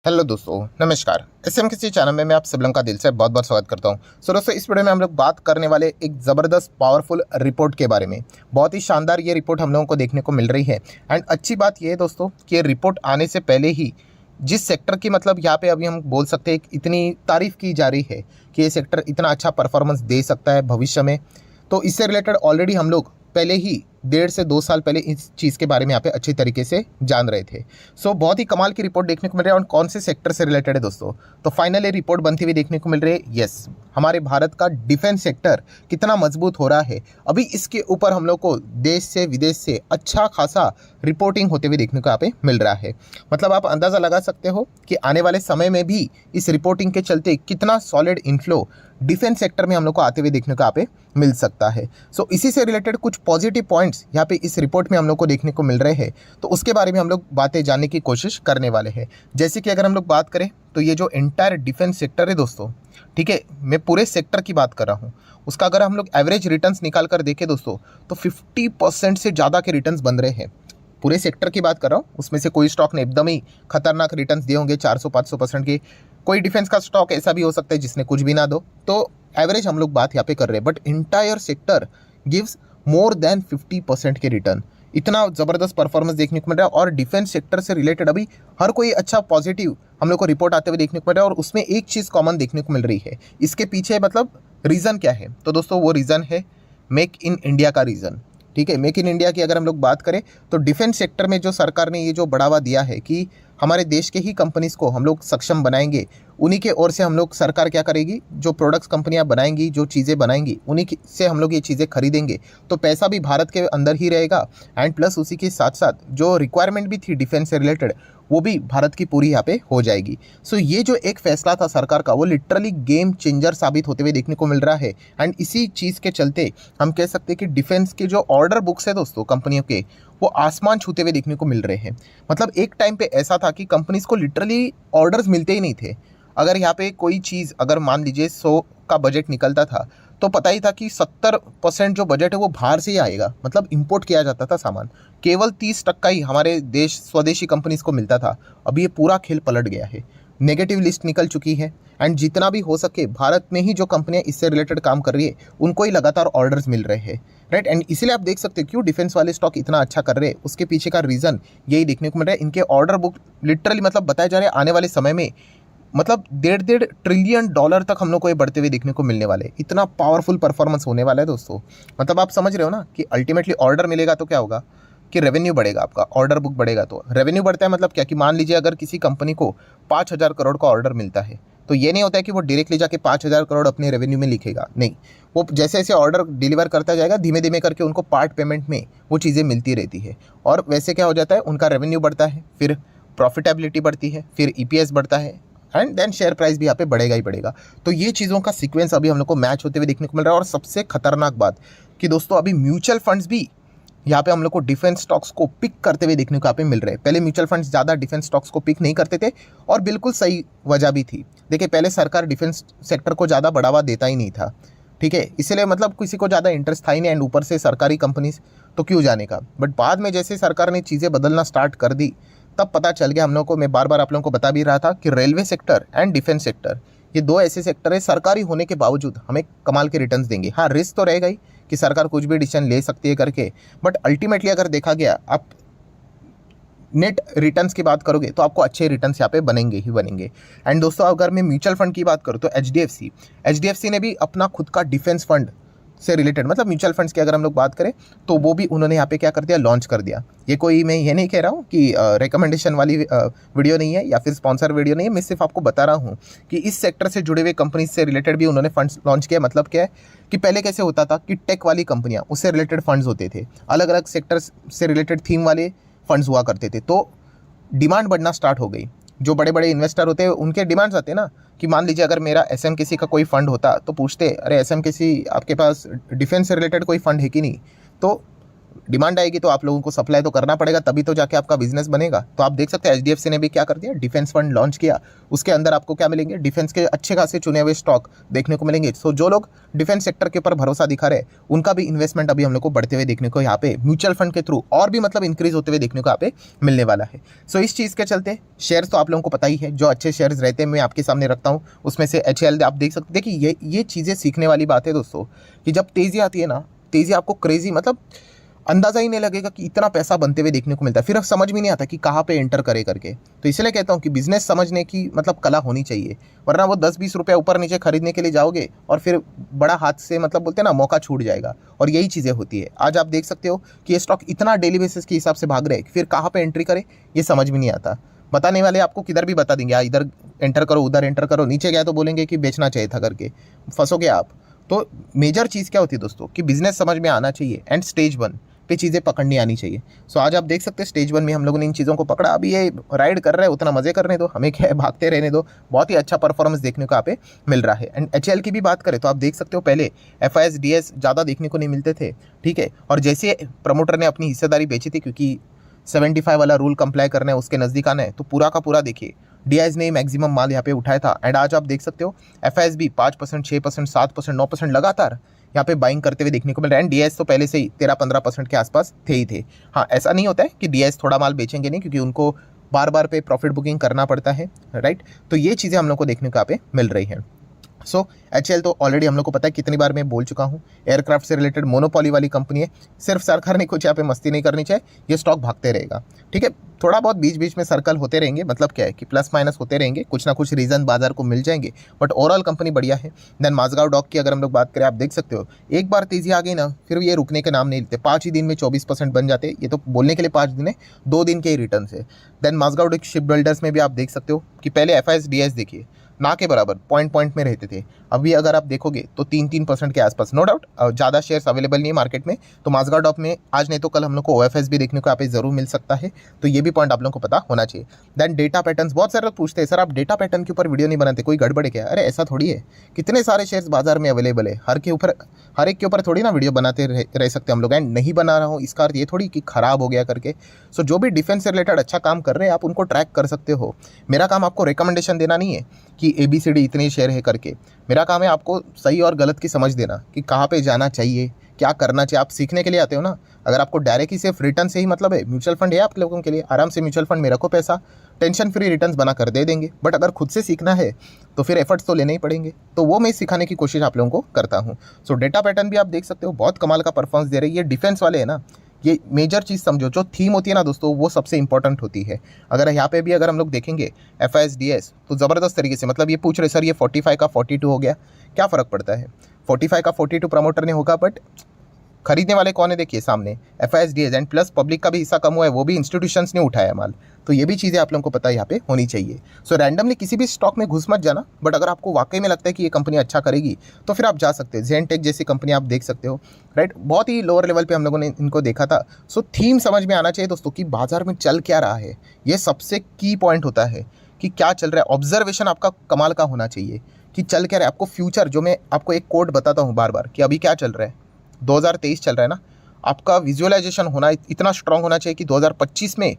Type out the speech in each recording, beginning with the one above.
Hello दोस्तों, नमस्कार। SM किसी चैनल में मैं आप सब लोगों का दिल से बहुत बहुत स्वागत करता हूं। सो दोस्तों, इस वीडियो में हम लोग बात करने वाले एक ज़बरदस्त पावरफुल रिपोर्ट के बारे में। बहुत ही शानदार ये रिपोर्ट हम लोगों को देखने को मिल रही है। एंड अच्छी बात ये है दोस्तों कि ये रिपोर्ट आने से पहले ही जिस सेक्टर की मतलब यहाँ पे अभी हम बोल सकते हैं इतनी तारीफ़ की जा रही है कि ये सेक्टर इतना अच्छा परफॉर्मेंस दे सकता है भविष्य में, तो इससे रिलेटेड ऑलरेडी हम लोग पहले ही 1.5 से 2 साल पहले इस चीज़ के बारे में यहाँ पे अच्छी तरीके से जान रहे थे। सो बहुत ही कमाल की रिपोर्ट देखने को मिल रही है। और कौन से सेक्टर से रिलेटेड है दोस्तों, तो फाइनली रिपोर्ट बनती हुई देखने को मिल रही है। यस, हमारे भारत का डिफेंस सेक्टर कितना मजबूत हो रहा है, अभी इसके ऊपर हम लोग को देश से विदेश से अच्छा खासा रिपोर्टिंग होते हुए देखने को यहाँ पे मिल रहा है। मतलब आप अंदाज़ा लगा सकते हो कि आने वाले समय में भी इस रिपोर्टिंग के चलते कितना सॉलिड इन्फ्लो डिफेंस सेक्टर में हम लोग को आते हुए देखने को यहाँ पे मिल सकता है। सो इसी से रिलेटेड कुछ पॉजिटिव पॉइंट्स यहाँ पे इस रिपोर्ट में हम लोग को देखने को मिल रहे हैं, तो उसके बारे में हम लोग बातें जानने की कोशिश करने वाले हैं। जैसे कि अगर हम लोग बात करें तो ये जो एंटायर डिफेंस सेक्टर है दोस्तों, ठीक है, मैं पूरे सेक्टर की बात कर रहा हूँ, उसका अगर हम लोग एवरेज रिटर्न्स निकाल कर देखें दोस्तों, तो 50% से ज़्यादा के रिटर्न्स बन रहे हैं। पूरे सेक्टर की बात कर रहा हूँ, उसमें से कोई स्टॉक ने एकदम ही खतरनाक रिटर्न्स दिए होंगे 400-500% के। कोई डिफेंस का स्टॉक ऐसा भी हो सकता है जिसने कुछ भी ना दो, तो एवरेज हम लोग बात यहाँ पे कर रहे हैं। But entire sector gives more than 50% के रिटर्न। इतना ज़बरदस्त परफॉर्मेंस देखने को मिल रहा है। और डिफेंस सेक्टर से रिलेटेड अभी हर कोई अच्छा पॉजिटिव हम लोग को रिपोर्ट आते हुए देखने को मिल रहा है। और उसमें एक चीज़ कॉमन देखने को मिल रही है। इसके पीछे मतलब रीज़न क्या है, तो दोस्तों वो रीज़न है मेक इन इंडिया का रीज़न। ठीक है, मेक इन इंडिया की अगर हम लोग बात करें तो डिफेंस सेक्टर में जो सरकार ने ये जो बढ़ावा दिया है कि हमारे देश के ही कंपनीज़ को हम लोग सक्षम बनाएंगे, उन्हीं के ओर से हम लोग सरकार क्या करेगी, जो प्रोडक्ट्स कंपनियां बनाएंगी, जो चीज़ें बनाएंगी, से हम लोग ये चीज़ें खरीदेंगे, तो पैसा भी भारत के अंदर ही रहेगा। एंड प्लस उसी के साथ साथ जो रिक्वायरमेंट भी थी डिफेंस से रिलेटेड, वो भी भारत की पूरी यहाँ पे हो जाएगी। सो ये जो एक फैसला था सरकार का, वो लिटरली गेम चेंजर साबित होते हुए देखने को मिल रहा है। एंड इसी चीज़ के चलते हम कह सकते हैं कि डिफेंस के जो ऑर्डर बुक्स है दोस्तों कंपनियों के, वो आसमान छूते हुए देखने को मिल रहे हैं। मतलब एक टाइम पे ऐसा था कि कंपनीज को लिटरली ऑर्डर्स मिलते ही नहीं थे। अगर यहाँ पे कोई चीज़, अगर मान लीजिए 100 का बजट निकलता था, तो पता ही था कि 70% जो बजट है वो बाहर से ही आएगा, मतलब इंपोर्ट किया जाता था सामान। केवल 30% ही हमारे देश स्वदेशी कंपनीज को मिलता था। अभी ये पूरा खेल पलट गया है, नेगेटिव लिस्ट निकल चुकी है। एंड जितना भी हो सके भारत में ही जो कंपनियां इससे रिलेटेड काम कर रही है, उनको ही लगातार ऑर्डर्स मिल रहे हैं, राइट। एंड इसीलिए आप देख सकते हैं क्यों डिफेंस वाले स्टॉक इतना अच्छा कर रहे हैं। उसके पीछे का रीज़न यही देखने को मिल रहा है। इनके ऑर्डर बुक लिटरली मतलब बताए जा रहे हैं आने वाले समय में मतलब 1.5 ट्रिलियन डॉलर तक हम लोग को ये बढ़ते हुए देखने को मिलने वाले। इतना पावरफुल परफॉर्मेंस होने वाला है दोस्तों। मतलब आप समझ रहे हो ना कि अल्टीमेटली ऑर्डर मिलेगा तो क्या होगा कि रेवेन्यू बढ़ेगा, आपका ऑर्डर बुक बढ़ेगा। तो रेवेन्यू बढ़ता है मतलब क्या कि मान लीजिए अगर किसी कंपनी को 5,000 करोड़ का ऑर्डर मिलता है, तो ये नहीं होता है कि वो डायरेक्टली जाके 5,000 करोड़ अपने रेवेन्यू में लिखेगा, नहीं। वो जैसे जैसे ऑर्डर डिलीवर करता जाएगा, धीमे धीमे करके उनको पार्ट पेमेंट में वो चीज़ें मिलती रहती है। और वैसे क्या हो जाता है, उनका रेवेन्यू बढ़ता है, फिर प्रॉफिटेबिलिटी बढ़ती है, फिर ईपीएस बढ़ता है, एंड देन शेयर प्राइस भी यहाँ पे बढ़ेगा ही बढ़ेगा। तो ये चीज़ों का सीक्वेंस अभी हम लोग को मैच होते हुए देखने को मिल रहा है। और सबसे खतरनाक बात कि दोस्तों अभी म्यूचुअल फंड्स भी यहाँ पे हम लोग को डिफेंस स्टॉक्स को पिक करते हुए देखने को यहाँ पे मिल रहे हैं। पहले म्यूचुअल फंड्स ज़्यादा डिफेंस स्टॉक्स को पिक नहीं करते थे, और बिल्कुल सही वजह भी थी। देखिए, पहले सरकार डिफेंस सेक्टर को ज़्यादा बढ़ावा देता ही नहीं था, ठीक है, इसलिए मतलब किसी को ज़्यादा इंटरेस्ट था ही नहीं। एंड ऊपर से सरकारी कंपनीज तो क्यों जाने का। बट बाद में जैसे सरकार ने चीज़ें बदलना स्टार्ट कर दी, तब पता चल गया हम लोग को। मैं बार बार आप लोगों को बता भी रहा था कि railway sector and defence sector, ये दो ऐसे सेक्टर है सरकारी होने के बावजूद हमें कमाल के रिटर्न्स देंगे। हाँ, रिस्क तो रहेगा ही कि सरकार कुछ भी डिसीजन ले सकती है करके, बट अल्टीमेटली अगर देखा गया, आप नेट रिटर्न्स की बात करोगे तो आपको अच्छे रिटर्न्स यहाँ पे बनेंगे ही बनेंगे। एंड दोस्तों अगर मैं म्यूचुअल फंड की बात करूँ तो एचडीएफसी ने भी अपना खुद का डिफेंस फंड से रिलेटेड, मतलब म्यूचुअल फंड्स की अगर हम लोग बात करें तो वो भी उन्होंने यहाँ पे क्या कर दिया, लॉन्च कर दिया। ये कोई मैं ये नहीं कह रहा हूँ कि रिकमेंडेशन वाली वीडियो नहीं है या फिर स्पॉन्सर वीडियो नहीं है, मैं सिर्फ आपको बता रहा हूँ कि इस सेक्टर से जुड़े हुए कंपनी से रिलेटेड भी उन्होंने फंड्स लॉन्च किया। मतलब क्या है कि पहले कैसे होता था कि टेक वाली कंपनियाँ, उससे रिलेटेड फंड्स होते थे, अलग अलग सेक्टर्स से रिलेटेड थीम वाले फंड्स हुआ करते थे, तो डिमांड बढ़ना स्टार्ट हो गई। जो बड़े बड़े इन्वेस्टर होते हैं उनके डिमांड्स आते हैं ना, कि मान लीजिए अगर मेरा एसएमकेसी का कोई फंड होता तो पूछते, अरे एसएमकेसी आपके पास डिफेंस से रिलेटेड कोई फंड है कि नहीं। तो डिमांड आएगी तो आप लोगों को सप्लाई तो करना पड़ेगा, तभी तो जाके आपका बिजनेस बनेगा। तो आप देख सकते हैं एचडीएफसी ने भी क्या कर दिया, डिफेंस फंड लॉन्च किया। उसके अंदर आपको क्या मिलेंगे, डिफेंस के अच्छे खासे चुने हुए स्टॉक देखने को मिलेंगे। सो जो लोग डिफेंस सेक्टर के ऊपर भरोसा दिखा रहे हैं उनका भी इन्वेस्टमेंट अभी हम लोग को बढ़ते हुए देखने को यहाँ पे म्यूचुअल फंड के थ्रू और भी मतलब इंक्रीज होते हुए देखने को यहाँ पे मिलने वाला है। सो इस चीज़ के चलते शेयर्स तो आप लोगों को पता ही है, जो अच्छे शेयर्स रहते हैं मैं आपके सामने रखता हूँ। उसमें से HL आप देख सकते, देखिए ये चीज़ें सीखने वाली बात है दोस्तों, कि जब तेज़ी आती है ना, तेज़ी आपको क्रेजी मतलब अंदाज़ा ही नहीं लगेगा कि इतना पैसा बनते हुए देखने को मिलता है, फिर अब समझ में नहीं आता कि कहाँ पे एंटर करे करके। तो इसलिए कहता हूँ कि बिज़नेस समझने की मतलब कला होनी चाहिए, वरना वो 10-20 रुपये ऊपर नीचे खरीदने के लिए जाओगे और फिर बड़ा हाथ से मतलब बोलते हैं ना मौका छूट जाएगा। और यही चीज़ें होती है। आज आप देख सकते हो कि ये स्टॉक इतना डेली बेसिस के हिसाब से भाग रहे हैं, फिर कहाँ पर एंट्री करे ये समझ में नहीं आता। बताने वाले आपको किधर भी बता देंगे, इधर एंटर करो उधर एंटर करो, नीचे गया तो बोलेंगे कि बेचना चाहिए था करके, फंसोगे आप। तो मेजर चीज़ क्या होती है दोस्तों, कि बिज़नेस समझ में आना चाहिए एंड स्टेज 1 पे चीज़ें पकड़नी आनी चाहिए। सो आज आप देख सकते हैं स्टेज 1 में हम लोगों ने इन चीज़ों को पकड़ा। अभी ये राइड कर रहा है, उतना मज़े करने दो, हमें क्या है भागते रहने दो। बहुत ही अच्छा परफॉर्मेंस देखने को यहाँ पे मिल रहा है। एंड HL की भी बात करें तो आप देख सकते हो पहले FIS DS ज़्यादा देखने को नहीं मिलते थे, ठीक है। और जैसे प्रमोटर ने अपनी हिस्सेदारी बेची थी, क्योंकि 75 वाला रूल कंप्लाई करना है, उसके नज़दीक आना है, तो पूरा का पूरा देखिए DIS ने मैक्सिमम माल यहाँ पे उठाया था। एंड आज आप देख सकते हो FIS भी 5%, 6%, 7%, 9% लगातार यहाँ पे बाइंग करते हुए देखने को मिल रहा है। DIS तो पहले से ही 13-15% के आसपास थे ही थे। हाँ, ऐसा नहीं होता है कि DIS थोड़ा माल बेचेंगे नहीं, क्योंकि उनको बार बार पे प्रॉफिट बुकिंग करना पड़ता है, राइट। तो ये चीज़ें हम लोग को देखने को यहाँ पे मिल रही हैं। सो HL तो ऑलरेडी हम लोग को पता है, कितनी बार मैं बोल चुका हूँ, एयरक्राफ्ट से रिलेटेड मोनोपॉली वाली कंपनी है। सिर्फ सरकार ने कुछ यहाँ पे मस्ती नहीं करनी चाहिए, ये स्टॉक भागते रहेगा, ठीक है। थोड़ा बहुत बीच बीच में सर्कल होते रहेंगे, मतलब क्या है कि प्लस माइनस होते रहेंगे, कुछ ना कुछ रीज़न बाजार को मिल जाएंगे, बट ओवरऑल कंपनी बढ़िया है। देन माझगांव डॉक की अगर हम लोग बात करें, आप देख सकते हो एक बार तेज़ी आ गई ना, फिर ये रुकने के नाम नहीं लेते। 5 ही दिन में 24% बन जाते, ये तो बोलने के लिए 5 दिन है, 2 दिन के ही रिटर्न है। Then Mazagon dock ship builders में भी आप देख सकते हो कि पहले FIS DS देखिए ना के बराबर पॉइंट में रहते थे, अभी अगर आप देखोगे तो 3% के आसपास। नो डाउट ज़्यादा शेयर्स अवेलेबल नहीं है मार्केट में, तो माझगांव डॉक में आज नहीं तो कल हम लोग को OFS भी देखने को यहाँ पे जरूर मिल सकता है। तो ये भी पॉइंट आप लोगों को पता होना चाहिए। देन डेटा पैटर्न्स, बहुत सारे लोग पूछते हैं सर आप डेटा पैटर्न के ऊपर वीडियो नहीं बनाते, कोई गड़बड़ है क्या? अरे ऐसा थोड़ी है, कितने सारे शेयर्स बाजार में अवेलेबल है, हर एक के ऊपर थोड़ी ना वीडियो बनाते रह सकते हम लोग। एंड नहीं बना रहा हूँ इसका अर्थ ये थोड़ी कि खराब हो गया करके। सो जो भी डिफेंस से रिलेटेड अच्छा काम कर रहे हैं आप उनको ट्रैक कर सकते हो। मेरा काम आपको रिकमेंडेशन देना नहीं है कि ABCD इतने शेयर है करके, मेरा काम है आपको सही और गलत की समझ देना कि कहाँ पे जाना चाहिए, क्या करना चाहिए। आप सीखने के लिए आते हो ना, अगर आपको डायरेक्ट ही सिर्फ रिटर्न से ही मतलब है, म्यूचुअल फंड है आप लोगों के लिए, आराम से म्यूचुअल फंड में रखो पैसा, टेंशन फ्री रिटर्न्स बना कर दे देंगे। बट अगर खुद से सीखना है तो फिर एफर्ट्स तो लेने ही पड़ेंगे, तो वो मैं सिखाने की कोशिश आप लोगों को करता हूँ। सो डेटा पैटर्न भी आप देख सकते हो, बहुत कमाल का परफॉर्मेंस दे रही है। ये डिफेंस वाले है ना, ये मेजर चीज़ समझो, जो थीम होती है ना दोस्तों, वो सबसे इंपॉर्टेंट होती है। अगर यहाँ पे भी अगर हम लोग देखेंगे FIS DS तो ज़बरदस्त तरीके से, मतलब ये पूछ रहे सर ये 45 का 42 हो गया, क्या फ़र्क पड़ता है? 45 का 42 प्रमोटर ने होगा, बट खरीदने वाले कौन है देखिए सामने, FIS DS। And plus public का भी हिस्सा कम हुआ है, वो भी इंस्टीट्यूशंस ने उठाया माल। तो ये भी चीज़ें आप लोगों को पता है यहाँ पे होनी चाहिए। सो रैंडमली किसी भी स्टॉक में घुस मत जाना, बट अगर आपको वाकई में लगता है कि ये कंपनी अच्छा करेगी तो फिर आप जा सकते हैं। ज़ेनटेक जैसी कंपनी आप देख सकते हो, राइट। बहुत ही लोअर लेवल पे हम लोगों ने इनको देखा था। सो थीम समझ में आना चाहिए दोस्तों कि बाजार में चल क्या रहा है, ये सबसे की पॉइंट होता है कि क्या चल रहा है। ऑब्जर्वेशन आपका कमाल का होना चाहिए कि चल क्या रहा है। आपको फ्यूचर, जो मैं आपको एक कोड बताता हूँ बार बार कि अभी क्या चल रहा है, 2023 चल रहा है ना, आपका विजुअलाइजेशन होना इतना स्ट्रांग होना चाहिए कि 2025 में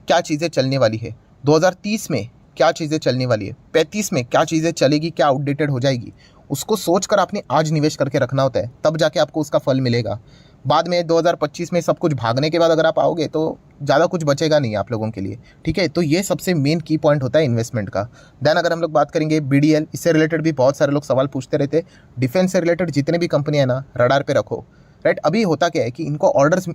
क्या चीज़ें चलने वाली है, 2030 में क्या चीज़ें चलने वाली है, 35 में क्या चीज़ें चलेगी, क्या आउटडेटेड हो जाएगी, उसको सोचकर आपने आज निवेश करके रखना होता है, तब जाके आपको उसका फल मिलेगा। बाद में 2025 में सब कुछ भागने के बाद अगर आप आओगे तो ज़्यादा कुछ बचेगा नहीं आप लोगों के लिए, ठीक है। तो ये सबसे मेन की पॉइंट होता है इन्वेस्टमेंट का। देन अगर हम लोग बात करेंगे BDL, इससे रिलेटेड भी बहुत सारे लोग सवाल पूछते रहते हैं। डिफेंस से रिलेटेड जितने भी कंपनी है ना, रडार पे रखो, राइट। अभी होता क्या है कि इनको ऑर्डर्स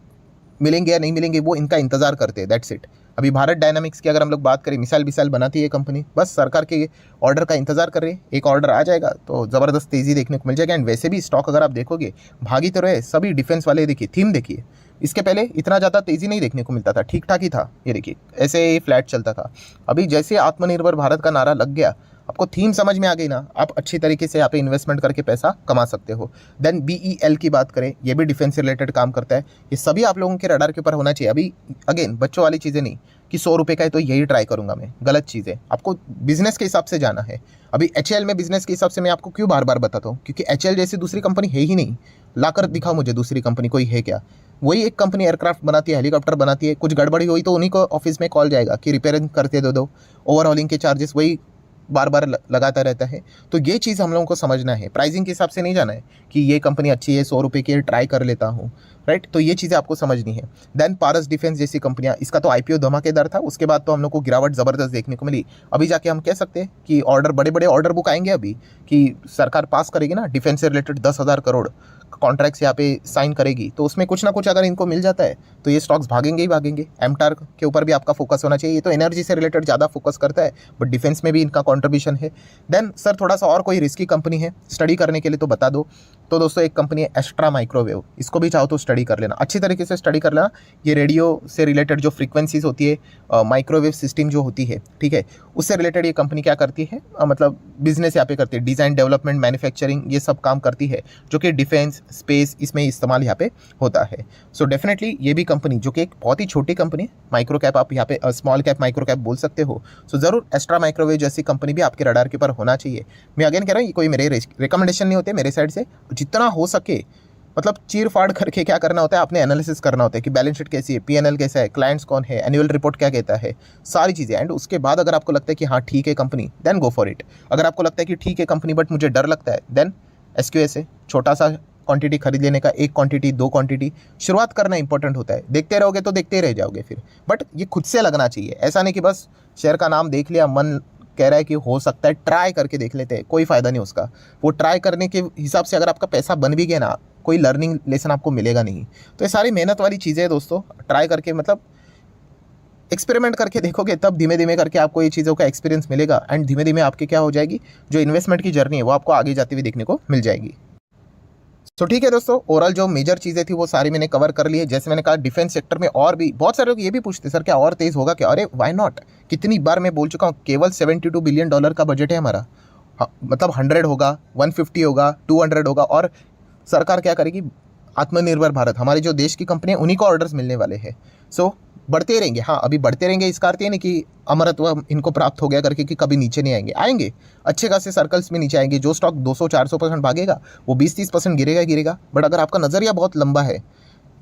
मिलेंगे या नहीं मिलेंगे वो इनका इंतजार करते हैं, दैट्स इट। अभी भारत डायनामिक्स की अगर हम लोग बात करें, मिसाइल बनाती है ये कंपनी, बस सरकार के ऑर्डर का इंतजार कर रहे हैं। एक ऑर्डर आ जाएगा तो ज़बरदस्त तेज़ी देखने को मिल जाएगा। एंड वैसे भी स्टॉक अगर आप देखोगे भागी तो रहे सभी डिफेंस वाले। देखिए थीम देखिए, इसके पहले इतना ज़्यादा तेज़ी नहीं देखने को मिलता था, ठीक ठाक ही था। ये देखिए ऐसे ही फ्लैट चलता था। अभी जैसे आत्मनिर्भर भारत का नारा लग गया, आपको थीम समझ में आ गई ना, आप अच्छी तरीके से यहाँ पे इन्वेस्टमेंट करके पैसा कमा सकते हो। देन BEL की बात करें, ये भी डिफेंस से रिलेटेड काम करता है। ये सभी आप लोगों के रडार के ऊपर होना चाहिए। अभी अगेन बच्चों वाली चीज़ें नहीं कि 100 रुपये का है तो यही ट्राई करूंगा मैं, गलत चीज़ है। आपको बिजनेस के हिसाब से जाना है। अभी HAL में बिजनेस के हिसाब से मैं आपको क्यों बार बार बताता हूँ, क्योंकि HAL जैसी दूसरी कंपनी है ही नहीं। लाकर दिखाओ मुझे दूसरी कंपनी कोई है क्या। वही एक कंपनी एयरक्राफ्ट बनाती है, हेलीकॉप्टर बनाती है, कुछ गड़बड़ी हुई तो उन्हीं को ऑफिस में कॉल जाएगा कि रिपेयरिंग करते दो। ओवरहॉलिंग के चार्जेस वही बार बार लगाता रहता है। तो ये चीज़ हम लोगों को समझना है, प्राइसिंग के हिसाब से नहीं जाना है कि ये कंपनी अच्छी है 100 रुपये की ट्राई कर लेता हूँ, राइट। तो ये चीज़ें आपको समझनी है। देन पारस डिफेंस जैसी कंपनियाँ, इसका तो IPO धमाकेदार था, उसके बाद तो हम लोग को गिरावट ज़बरदस्त देखने को मिली। अभी जाके हम कह सकते हैं कि ऑर्डर, बड़े बड़े ऑर्डर बुक आएंगे अभी कि सरकार पास करेगी ना डिफेंस से रिलेटेड 10,000 करोड़ कॉन्ट्रैक्ट्स यहाँ पे साइन करेगी, तो उसमें कुछ ना कुछ अगर इनको मिल जाता है तो ये स्टॉक्स भागेंगे ही भागेंगे। एमटार के ऊपर भी आपका फोकस होना चाहिए। ये तो एनर्जी से रिलेटेड ज़्यादा फोकस करता है, बट डिफेंस में भी इनका कॉन्ट्रीब्यूशन है। देन सर थोड़ा सा और कोई रिस्की कंपनी है स्टडी करने के लिए तो बता दो। तो दोस्तों एक कंपनी है एस्ट्रा माइक्रोवेव, इसको भी चाहो तो स्टडी कर लेना, अच्छी तरीके से स्टडी कर लेना। ये रेडियो से रिलेटेड जो फ्रीक्वेंसीज होती है, माइक्रोवेव सिस्टम जो होती है, ठीक है, उससे रिलेटेड ये कंपनी क्या करती है, मतलब बिजनेस यहाँ पे करती है, डिज़ाइन, डेवलपमेंट, मैन्युफैक्चरिंग, ये सब काम करती है, जो कि डिफेंस, स्पेस, इसमें इस्तेमाल यहाँ पे होता है। सो डेफिनेटली ये भी कंपनी जो कि एक बहुत ही छोटी कंपनी है, माइक्रो कैप, आप यहाँ पे स्मॉल कैप माइक्रो कैप बोल सकते हो। सो ज़रूर एस्ट्रा माइक्रोवेव जैसी कंपनी भी आपके रडार के ऊपर होना चाहिए। मैं अगेन कह रहा हूँ, ये कोई मेरे रिकमेंडेशन नहीं होते मेरे साइड से, जितना हो सके मतलब चीर फाड़ करके क्या करना होता है, आपने एनालिसिस करना होता है कि बैलेंस शीट कैसी है, PNL कैसा है, क्लाइंट्स कौन है, एनुअल रिपोर्ट क्या कहता है, सारी चीज़ें। एंड उसके बाद अगर आपको लगता है कि हाँ ठीक है company, then go for it. अगर आपको लगता है कि ठीक है कंपनी बट मुझे डर लगता है, देन SQS है, छोटा सा क्वांटिटी खरीद लेने का, 1 क्वांटिटी 2 क्वांटिटी, शुरुआत करना इंपॉर्टेंट होता है। देखते रहोगे तो देखते रह जाओगे फिर, बट ये खुद से लगना चाहिए। ऐसा नहीं कि बस शेयर का नाम देख लिया, मन कह रहा है कि हो सकता है, ट्राई करके देख लेते हैं, कोई फ़ायदा नहीं उसका। वो ट्राई करने के हिसाब से अगर आपका पैसा बन भी गया ना, कोई लर्निंग लेसन आपको मिलेगा नहीं। तो ये सारी मेहनत वाली चीज़ें हैं दोस्तों, ट्राई करके मतलब एक्सपेरिमेंट करके देखोगे, तब धीमे धीमे करके आपको ये चीज़ों का एक्सपीरियंस मिलेगा। एंड धीमे धीमे आपकी क्या हो जाएगी, जो इन्वेस्टमेंट की जर्नी है वो आपको आगे जाती हुई देखने को मिल जाएगी। तो ठीक है दोस्तों, ओवरऑल जो मेजर चीज़ें थी वो सारी मैंने कवर कर ली है। जैसे मैंने कहा डिफेंस सेक्टर में और भी बहुत सारे लोग ये भी पूछते सर क्या और तेज़ होगा क्या, अरे व्हाई नॉट। कितनी बार मैं बोल चुका हूँ, केवल $72 बिलियन का बजट है हमारा। हाँ, मतलब 100 होगा, 150 होगा, 200 होगा, और सरकार क्या करेगी, आत्मनिर्भर भारत, हमारे जो देश की कंपनी है उन्हीं को ऑर्डर्स मिलने वाले हैं। सो बढ़ते रहेंगे। हाँ, अभी बढ़ते रहेंगे, इसका अर्थ ये नहीं कि अमरत्व इनको प्राप्त हो गया करके कि कभी नीचे नहीं आएंगे, आएंगे अच्छे खासे सर्कल्स में नीचे आएंगे। जो स्टॉक 200-400% भागेगा वो 20-30% गिरेगा ही गिरेगा। बट अगर आपका नज़रिया बहुत लंबा है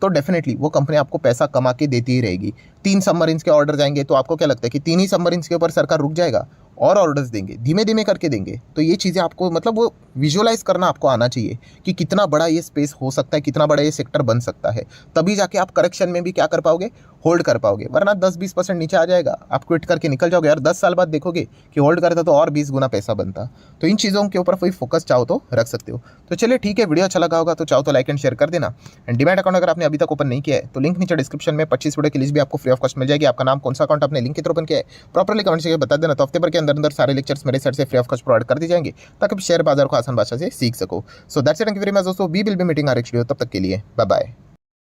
तो डेफिनेटली वो कंपनी आपको पैसा कमा के देती ही रहेगी। 3 सबमरीन्स के ऑर्डर आएंगे तो आपको क्या लगता है कि 3 ही सबमरीन्स के ऊपर सरकार रुक जाएगा, और ऑर्डर्स देंगे, धीमे धीमे करके देंगे। तो ये चीज़ें आपको मतलब वो विजुअलाइज करना आपको आना चाहिए कि कितना बड़ा ये स्पेस हो सकता है, कितना बड़ा ये सेक्टर बन सकता है। तभी जाके आप करेक्शन में भी क्या कर पाओगे, होल्ड कर पाओगे। वरना 10-20% नीचे आ जाएगा, आप क्विट करके निकल जाओगे, और 10 साल बाद देखोगे कि होल्ड करता तो और 20 गुना पैसा बनता। तो इन चीज़ों के ऊपर कोई फोकस चाहो तो रख सकते हो। तो चलिए ठीक है, वीडियो अच्छा लगा होगा तो चाहो तो लाइक एंड शेयर कर देना। एंड डीमैट अकाउंट अगर आपने अभी तक ओपन नहीं किया है तो लिंक नीचे डिस्क्रिप्शन में 25 वीडियो की लिस्ट भी आपको फ्री ऑफ कॉस्ट मिल जाएगी। आपका नाम कौन सा अकाउंट आपने लिंक के थ्रू ओपन किया है प्रॉपर्ली कमेंट करके बता देना। तो हफ्ते भर के अंदर सारे लेक्चर्स मेरे साइड से फ्री ऑफ कॉस्ट प्रोवाइड कर दी जाएंगे ताकि शेयर बाजार को आसान भाषा से सीख सको। So that's it, thank you very much दोस्तों, we will be meeting our next video. तब तक के लिए बाय बाय।